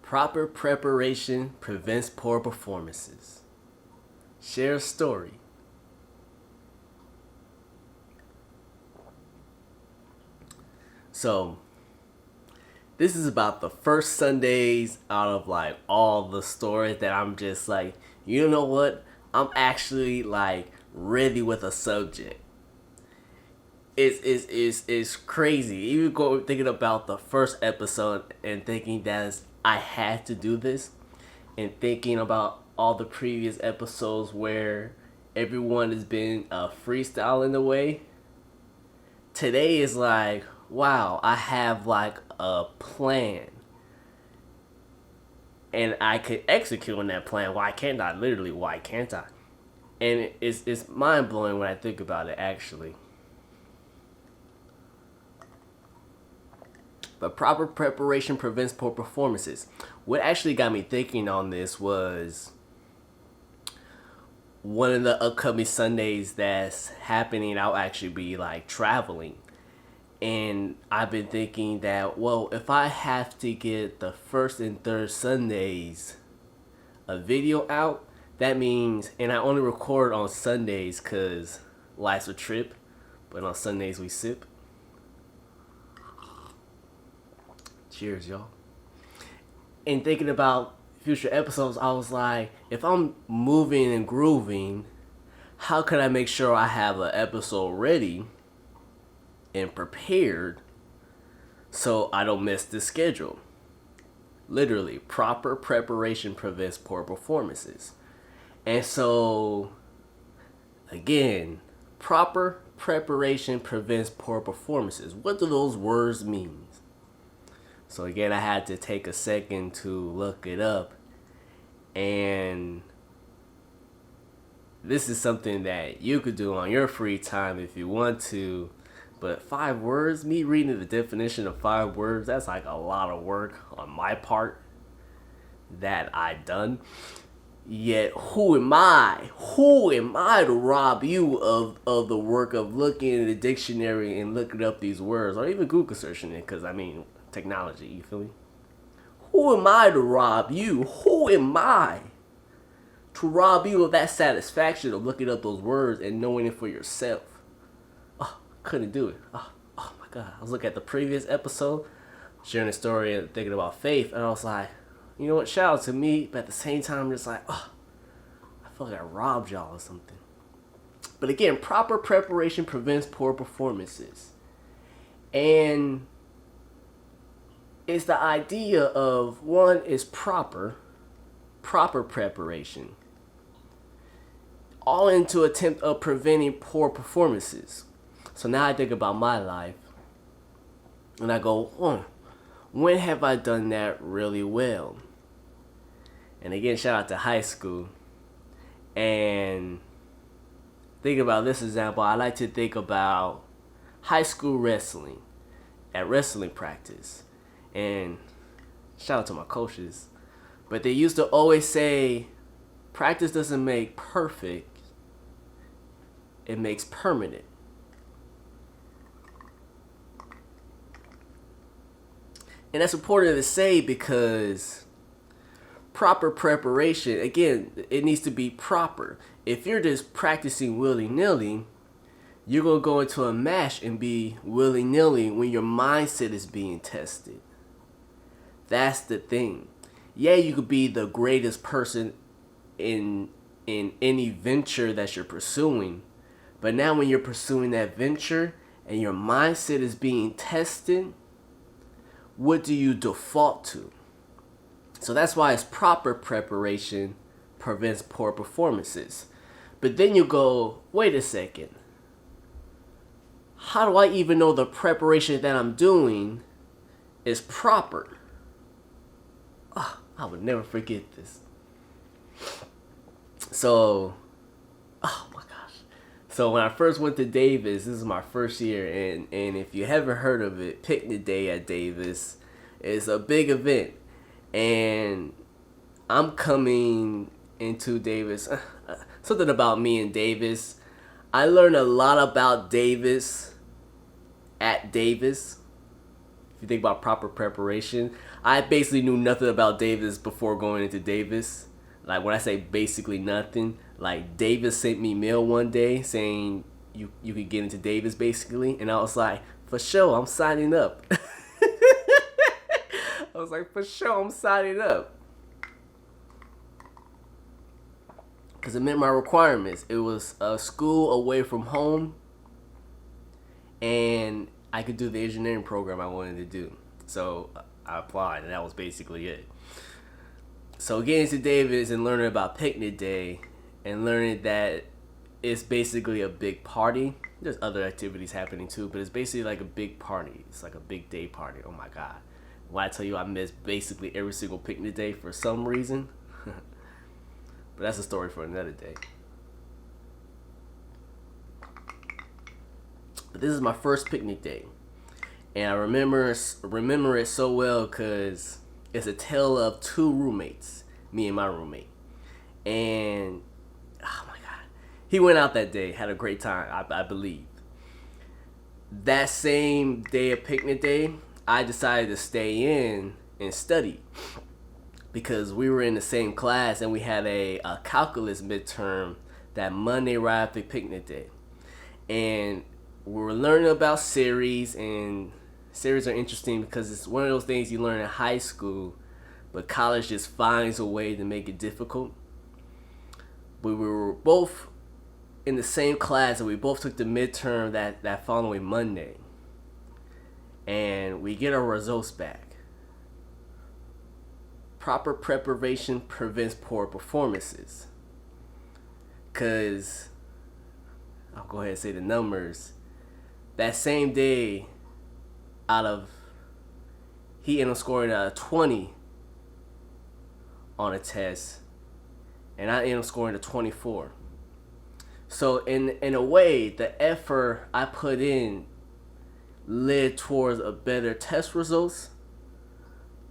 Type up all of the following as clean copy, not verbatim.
Proper preparation prevents poor performances. Share a story. So, this is about the first Sundays out of like all the stories that I'm just like, you know what? I'm actually like ready with a subject. It's crazy. Even thinking about the first episode and thinking that I had to do this, and thinking about all the previous episodes where everyone has been freestyling away. Today is like, wow, I have like a plan, and I could execute on that plan. Why can't I? Literally, why can't I? And it's mind blowing when I think about it, actually. But proper preparation prevents poor performances. What actually got me thinking on this was one of the upcoming Sundays that's happening. I'll actually be like traveling. And I've been thinking that, well, if I have to get the first and third Sundays a video out, that means, and I only record on Sundays because life's a trip, but on Sundays we sip. Cheers, y'all. And thinking about future episodes, I was like, if I'm moving and grooving, how can I make sure I have an episode ready and prepared so I don't miss the schedule? Literally, proper preparation prevents poor performances. And so, again, proper preparation prevents poor performances. What do those words mean? So again, I had to take a second to look it up. And this is something that you could do on your free time if you want to. But 5 words, me reading the definition of 5 words, that's like a lot of work on my part that I done. Yet, who am I? Who am I to rob you of the work of looking in the dictionary and looking up these words, or even Google searching it? Because, I mean, technology, you feel me? Who am I to rob you? Who am I to rob you of that satisfaction of looking up those words and knowing it for yourself? Oh, couldn't do it. Oh my God. I was looking at the previous episode, sharing a story and thinking about faith, and I was like, you know what, shout out to me, but at the same time, I'm just like, oh, I feel like I robbed y'all or something. But again, proper preparation prevents poor performances. And it's the idea of, one is proper preparation, all into attempt of preventing poor performances. So now I think about my life, and I go, when have I done that really well? And again, shout out to high school. And think about this example. I like to think about high school wrestling, at wrestling practice. And shout out to my coaches. But they used to always say, practice doesn't make perfect, it makes permanent. And that's important to say because proper preparation, again, it needs to be proper. If you're just practicing willy-nilly, you're going to go into a match and be willy-nilly when your mindset is being tested. That's the thing. Yeah, you could be the greatest person in any venture that you're pursuing, but now when you're pursuing that venture and your mindset is being tested, what do you default to? So that's why it's proper preparation prevents poor performances. But then you go, wait a second. How do I even know the preparation that I'm doing is proper? Oh, I would never forget this. So, oh my gosh. So when I first went to Davis, this is my first year, and if you haven't heard of it, Picnic Day at Davis is a big event. And I'm coming into Davis. Something about me and Davis. I learned a lot about Davis at Davis. If you think about proper preparation, I basically knew nothing about Davis before going into Davis. Like when I say basically nothing, like Davis sent me mail one day saying you could get into Davis basically, and I was like, for sure, I'm signing up. I was like, for sure, I'm signing up. Because it met my requirements. It was a school away from home, and I could do the engineering program I wanted to do. So I applied, and that was basically it. So getting to Davis and learning about picnic day and learning that it's basically a big party. There's other activities happening too, but it's basically like a big party. It's like a big day party. Oh my God. When I tell you I miss basically every single picnic day for some reason. But that's a story for another day. But this is my first picnic day. And I remember it so well because it's a tale of two roommates, me and my roommate. And, oh my God, he went out that day, had a great time, I believe. That same day of picnic day, I decided to stay in and study because we were in the same class and we had a calculus midterm that Monday right after picnic day. And we were learning about series, and series are interesting because it's one of those things you learn in high school, but college just finds a way to make it difficult. But we were both in the same class and we both took the midterm that following Monday. And we get our results back. Proper preparation prevents poor performances. Because, I'll go ahead and say the numbers. That same day, he ended up scoring a 20 on a test, and I ended up scoring a 24. So in a way, the effort I put in led towards a better test results.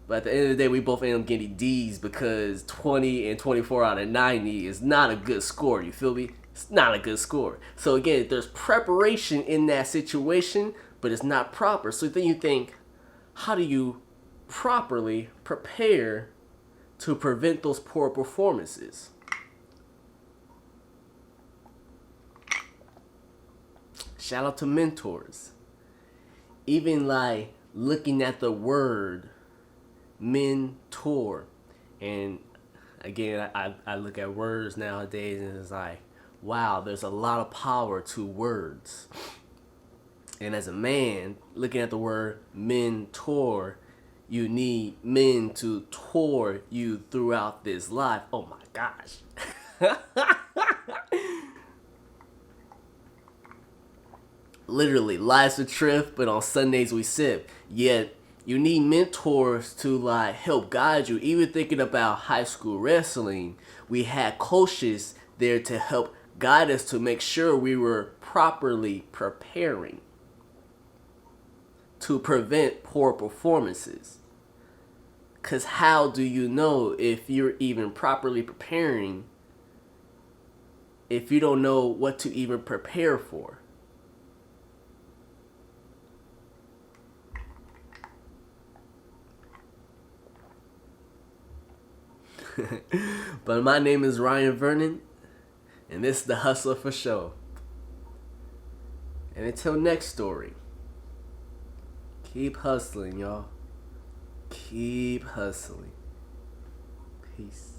But at the end of the day, we both ended up getting D's because 20 and 24 out of 90 is not a good score. You feel me? It's not a good score. So again, there's preparation in that situation, but it's not proper. So then you think, how do you properly prepare to prevent those poor performances? Shout out to mentors. Even like looking at the word mentor, and again, I look at words nowadays and it's like, wow, there's a lot of power to words. And as a man, looking at the word mentor, you need men to tour you throughout this life. Oh my gosh. Literally, life's a trip, but on Sundays we sip. Yet, you need mentors to like help guide you. Even thinking about high school wrestling, we had coaches there to help guide us to make sure we were properly preparing to prevent poor performances. Because how do you know if you're even properly preparing if you don't know what to even prepare for? But my name is Ryan Vernon, and this is The Hustler for Show. And until next story, keep hustling, y'all. Keep hustling. Peace.